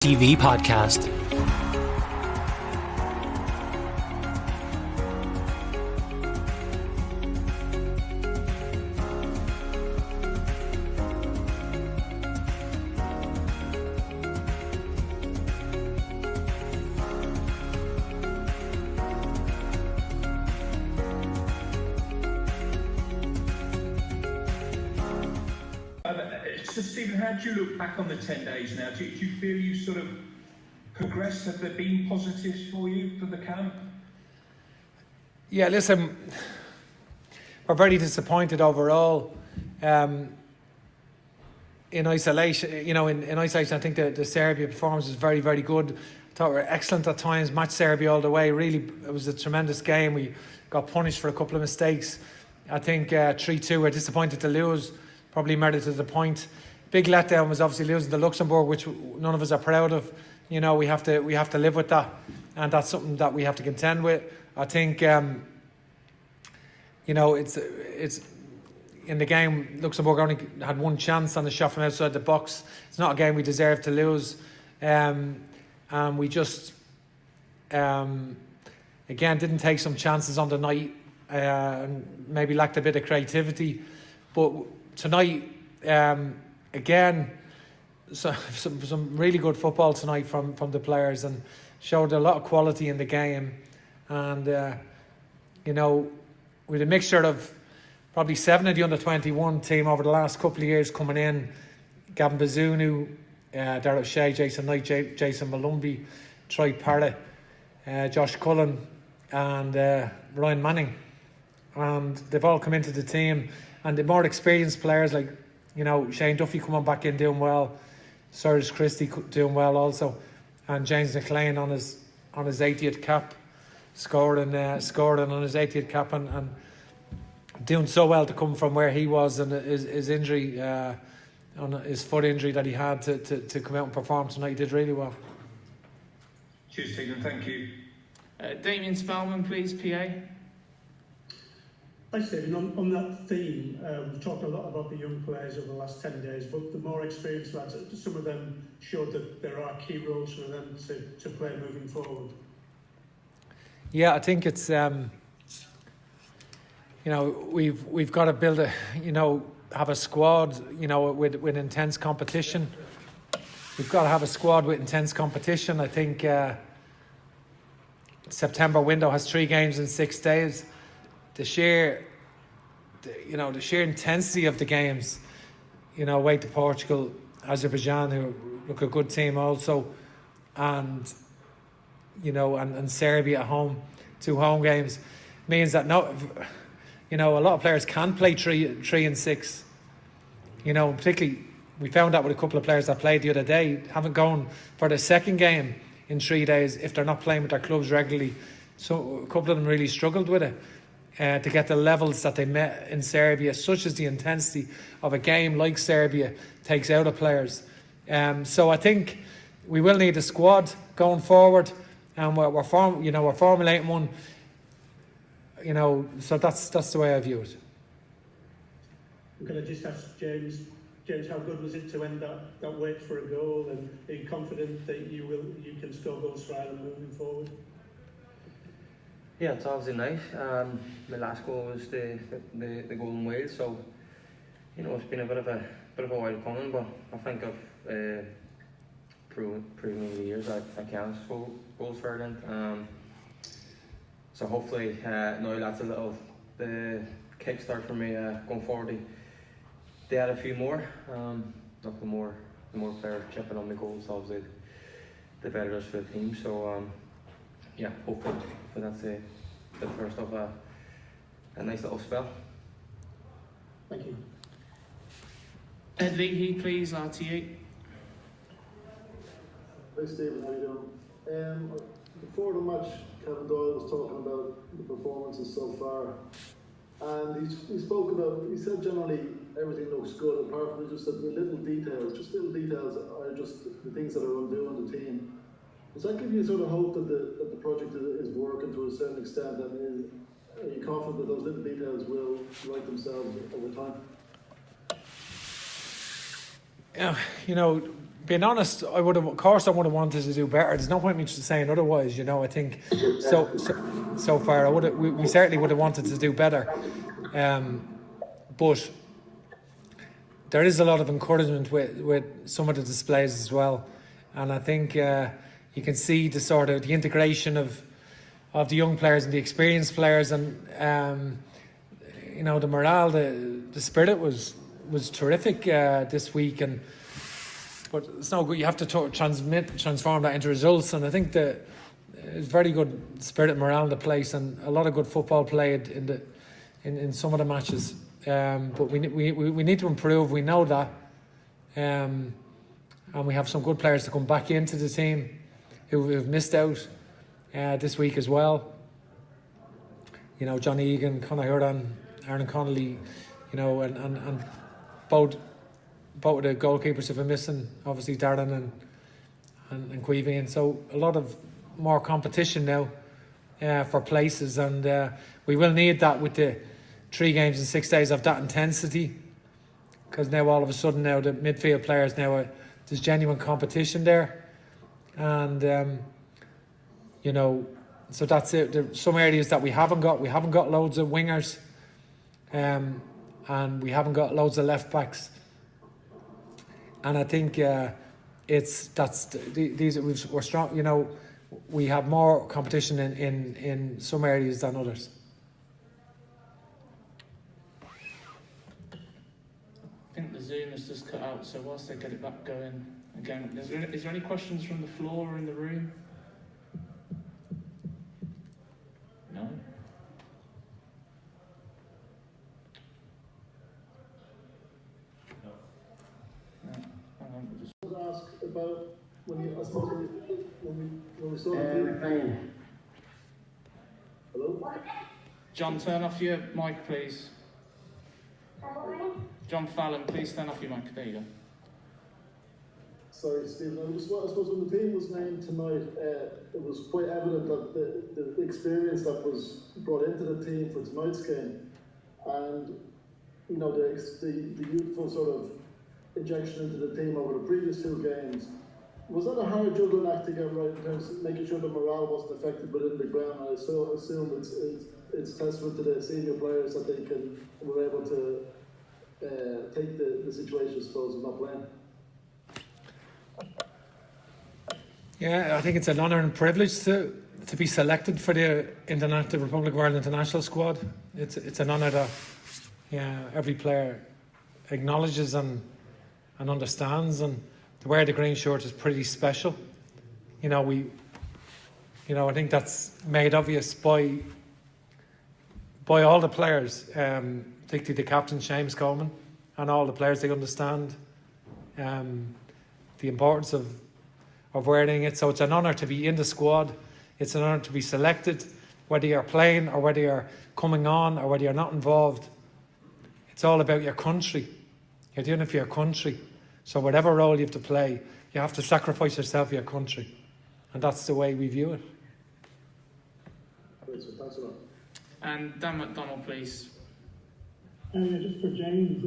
TV podcast. So Stephen, how do you look back on the 10 days now? Do you feel you sort of progressed? Have there been positives for you for the camp? Yeah, listen, we're very disappointed overall. In isolation, in isolation, I think the Serbia performance was very, very good. I thought we were excellent at times, matched Serbia all the way. Really, it was a tremendous game. We got punished for a couple of mistakes. I think 3-2, we're disappointed to lose, probably merited the point. Big letdown was obviously losing to Luxembourg, which none of us are proud of. We have to live with that, and that's something that we have to contend with. I think it's in the game. Luxembourg only had one chance on the shot from outside the box. It's not a game we deserve to lose, and we just again didn't take some chances on the night, and maybe lacked a bit of creativity. But tonight, again, some really good football tonight from the players, and showed a lot of quality in the game. And with a mixture of probably 7 of the under-21 team over the last couple of years coming in: Gavin Bazunu, Darrell O'Shea, Jason Knight, Jason Malumbi, Troy Parrott, Josh Cullen, and Ryan Manning. And they've all come into the team, and the more experienced players like Shane Duffy coming back in doing well, Cyrus Christie doing well also, and James McClean on his 80th cap, scoring on his 80th cap, and doing so well to come from where he was, and his injury, on his foot injury that he had, to come out and perform tonight. He did really well. Cheers, Stephen. Thank you. Damien Spellman, please, PA. Hi Stephen, on that theme, we've talked a lot about the young players over the last 10 days, but the more experienced lads, some of them showed that there are key roles for them to play moving forward. Yeah, I think it's we've got to build have a squad with intense competition. We've got to have a squad with intense competition. I think September window has 3 games in 6 days. The sheer intensity of the games, away to Portugal, Azerbaijan, who look a good team also, and Serbia at home, 2 home games, means that a lot of players can play 3 and 6. Particularly we found that with a couple of players that played the other day, haven't gone for the second game in 3 days if they're not playing with their clubs regularly. So a couple of them really struggled with it. To get the levels that they met in Serbia, such as the intensity of a game like Serbia takes out of players. So I think we will need a squad going forward, and we're formulating one. So that's the way I view it. Can I just ask James, how good was it to end that wait for a goal, and are you confident that you can score goals for Ireland moving forward? Yeah, it's obviously nice. My last goal was the goal in Wales, so it's been a bit of a while coming, but I think I've proven over the years I can score goals for Ireland. So hopefully now that's a little the kickstart for me going forward. They had a few more. Look, the more players chipping on the goals, obviously the better it is for the team. So yeah, hopefully that's the first of a nice little spell. Thank you. Ed Leahy, please, RT8. Hi Stephen, how you doing? Before the match, Kevin Doyle was talking about the performances so far, and he said generally everything looks good, apart from just the little details. Are just the things that are undoing the team. Does that give you sort of hope that the project is working to a certain extent, and are you confident that those little details will right themselves over time? Yeah, being honest, of course I would have wanted to do better. There's no point in me just saying otherwise, you know. I think so far we certainly would have wanted to do better. But there is a lot of encouragement with some of the displays as well. And I think you can see the integration of the young players and the experienced players, and you know, the morale, the spirit was terrific this week. But it's no good. You have to transform that into results. And I think that it's very good spirit and morale in the place, and a lot of good football played in some of the matches. But we need to improve. We know that, and we have some good players to come back into the team who have missed out this week as well. You know, Johnny Egan, Conor Hurdan, Aaron Connolly, you know, and both of the goalkeepers have been missing, obviously Darren and Queevy, and so a lot of more competition now for places, and we will need that with the 3 games in 6 days of that intensity, because now all of a sudden now the midfield players there's genuine competition there, and you know, so that's it. There's some areas that we haven't got loads of wingers, and we haven't got loads of left backs. And I think we're strong. You know, we have more competition in some areas than others. I think the Zoom has just cut out, so whilst they get it back going again, is there any questions from the floor or in the room? No. Ask about when we saw the team. Hello? John, turn off your mic, please. John Fallon, please turn off your mic. There you go. Sorry, Stephen. I suppose when the team was named tonight, it was quite evident that the experience that was brought into the team for tonight's game, and you know, the youthful sort of injection into the team over the previous 2 games. Was that a hard juggling act to get right in terms of making sure the morale wasn't affected within the ground? I so assume it's testament to the senior players that they were able to take the situation, I suppose, of not playing. Yeah, I think it's an honour and privilege to be selected for the Republic of Ireland international squad. It's an honour that every player acknowledges and understands, and to wear the green shirt is pretty special. You know, I think that's made obvious by all the players, particularly the captain Seamus Coleman, and all the players. They understand the importance of wearing it. So it's an honour to be in the squad. It's an honour to be selected, whether you're playing or whether you're coming on or whether you're not involved. It's all about your country. You're doing it for your country. So whatever role you have to play, you have to sacrifice yourself for your country. And that's the way we view it. Great, so thanks a lot. And Dan McDonald, please. Just for James,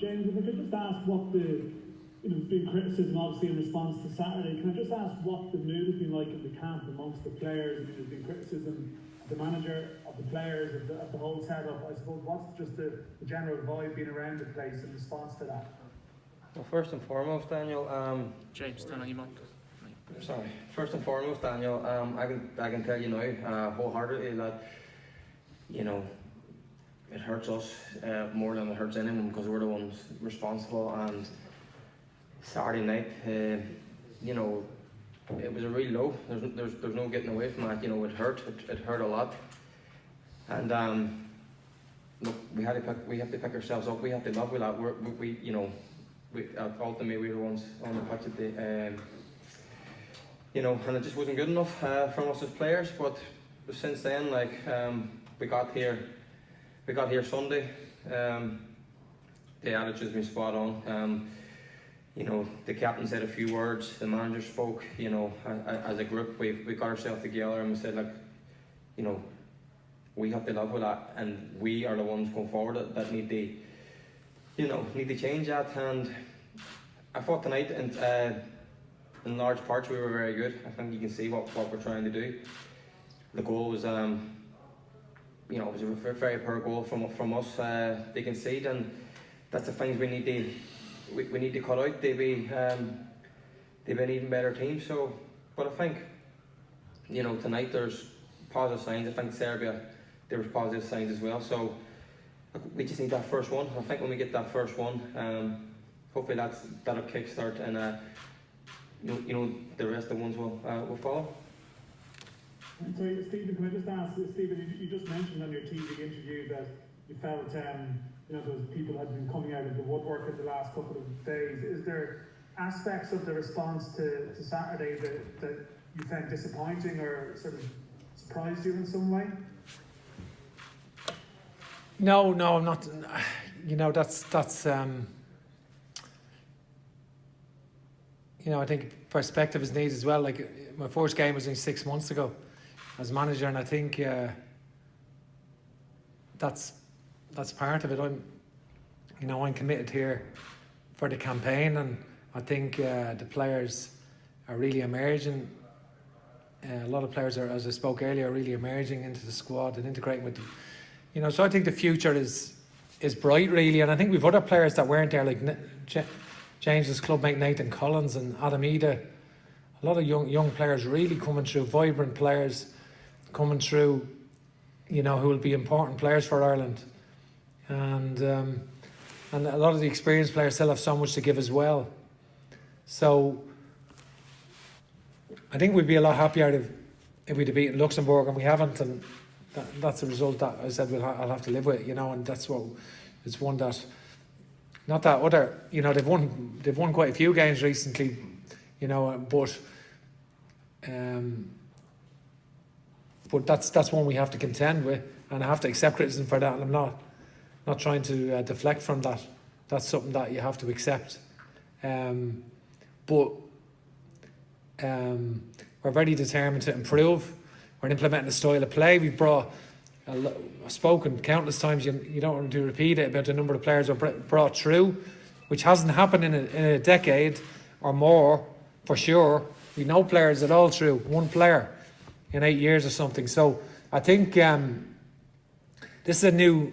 James, if I could just ask what there's been criticism obviously in response to Saturday. Can I just ask what the mood has been like in the camp amongst the players? There's been criticism of the manager, of the players, of the whole setup. I suppose what's just the general vibe being around the place in response to that? Well, first and foremost, Daniel, James, turn on your mic. sorry. First and foremost, Daniel, I can tell you now, wholeheartedly that, you know, it hurts us more than it hurts anyone, because we're the ones responsible. And Saturday night, you know, it was a real low. There's no getting away from that. You know, it hurt. It hurt a lot. And look, we have to pick ourselves up. We have to love with that. We you know, ultimately we're the ones on the pitch at the, you know, and it just wasn't good enough from us as players. But since then, like, we got here Sunday. The attitude's been spot on. You know, the captain said a few words, the manager spoke. You know, as a group, we got ourselves together and we said, like, you know, we have to love with that, and we are the ones going forward that need to, you know, need to change that. And I thought tonight, and in large parts we were very good. I think you can see what we're trying to do. The goal was, you know, it was a very poor goal from us. They concede, and that's the things we need to cut out. They've been an even better team. So, but I think, you know, tonight there's positive signs. I think Serbia, there was positive signs as well. So we just need that first one. I think when we get that first one, hopefully that'll kickstart, and you know the rest of the ones will follow. Sorry, Stephen, can I just ask, Stephen, you just mentioned on your TV interview that you felt, you know, those people had been coming out of the woodwork in the last couple of days. Is there aspects of the response to Saturday that you found disappointing or sort of surprised you in some way? No, I'm not. You know, that's you know, I think perspective is needed as well. Like, my first game was only 6 months ago as manager, and I think that's part of it. I'm committed here for the campaign, and I think the players are really emerging. A lot of players are, as I spoke earlier, really emerging into the squad and integrating with them. You know, so I think the future is bright, really, and I think we've other players that weren't there, like James's clubmate Nathan Collins and Adam Ida. A lot of young players really coming through, vibrant players coming through, you know, who will be important players for Ireland. And a lot of the experienced players still have so much to give as well. So I think we'd be a lot happier if we'd have beaten Luxembourg, and we haven't, and that's a result that I said I'll have to live with, you know, and that's what it's one that, not that other, you know, they've won quite a few games recently, you know, but that's one we have to contend with, and I have to accept criticism for that, and I'm not trying to deflect from that. That's something that you have to accept. But we're very determined to improve. We're implementing a style of play. We've I've spoken countless times, you don't want to repeat it, about the number of players we've brought through, which hasn't happened in a decade or more, for sure. We know players at all through, one player in 8 years or something. So I think this is a new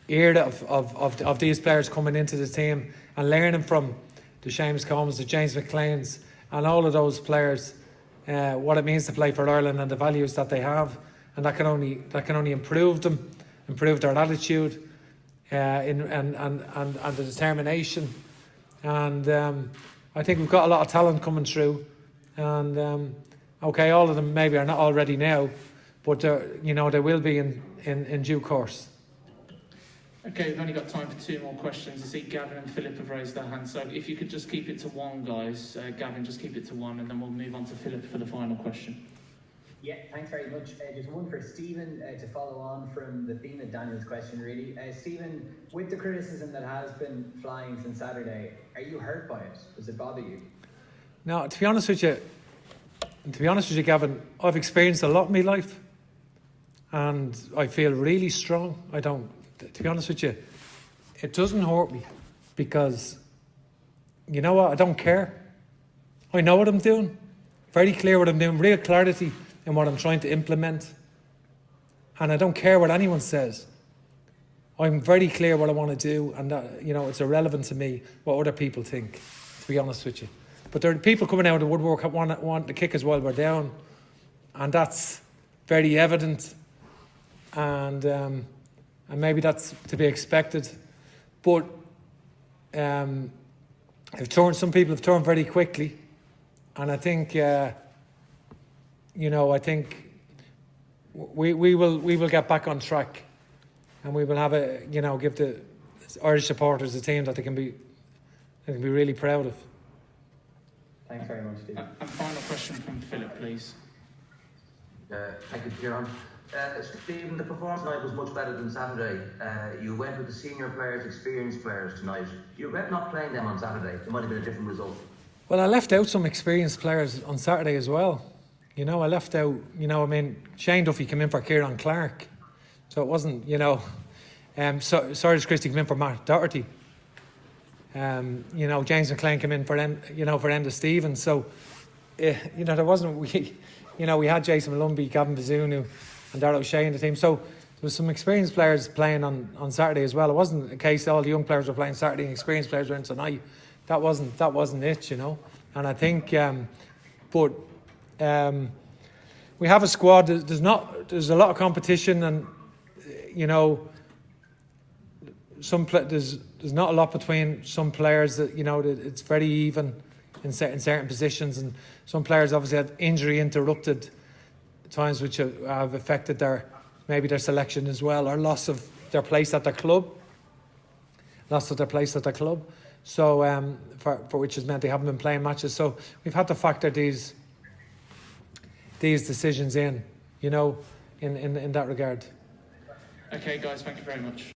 era of these players coming into the team and learning from the Seamus Combs, the James McCleans, and all of those players, what it means to play for Ireland and the values that they have, and that can only improve them, improve their attitude, and the determination. And I think we've got a lot of talent coming through, and okay, all of them maybe are not already now, but you know, they will be in due course. Okay, we've only got time for 2 more questions. I see Gavin and Philip have raised their hands, so if you could just keep it to one, guys. Gavin, just keep it to one, and then we'll move on to Philip for the final question. Yeah, thanks very much. Just one for Stephen to follow on from the theme of Daniel's question, really. Stephen, with the criticism that has been flying since Saturday, are you hurt by it? Does it bother you? No, to be honest with you, Gavin, I've experienced a lot in my life, and I feel really strong. To be honest with you, it doesn't hurt me, because you know what, I don't care. I know what I'm doing, very clear what I'm doing, real clarity in what I'm trying to implement, and I don't care what anyone says. I'm very clear what I want to do, and that, you know, it's irrelevant to me what other people think, to be honest with you. But there are people coming out of the woodwork that want to kick us while we're down, and that's very evident, and maybe that's to be expected. But some people have turned very quickly, and I think I think we will get back on track, and we will have give the Irish supporters a team that they can be really proud of. Thanks very much, Steve. And final question from Philip, please. Thank you, Kieran. Stephen, the performance tonight was much better than Saturday. You went with the senior players, experienced players tonight. You regret not playing them on Saturday. It might have been a different result. Well, I left out some experienced players on Saturday as well. You know, I left out, Shane Duffy came in for Kieran Clark. So it wasn't, Cyrus Christie came in for Matt Doherty. You know, James McClean came in for Enda Stevens. So, you know, there wasn't we had Jason Malumbi, Gavin Bazunu, and Darrell O'Shea in the team. So there was some experienced players playing on Saturday as well. It wasn't a case all the young players were playing Saturday and experienced players were in tonight. That wasn't it, you know. And I think, we have a squad. There's a lot of competition, and you know, there's not a lot between some players. That, you know, it's very even in certain positions, and some players obviously had injury interrupted times, which have affected their selection as well, or loss of their place at their club. So for which has meant they haven't been playing matches. So we've had to factor these decisions in, you know, in that regard. Okay, guys, thank you very much.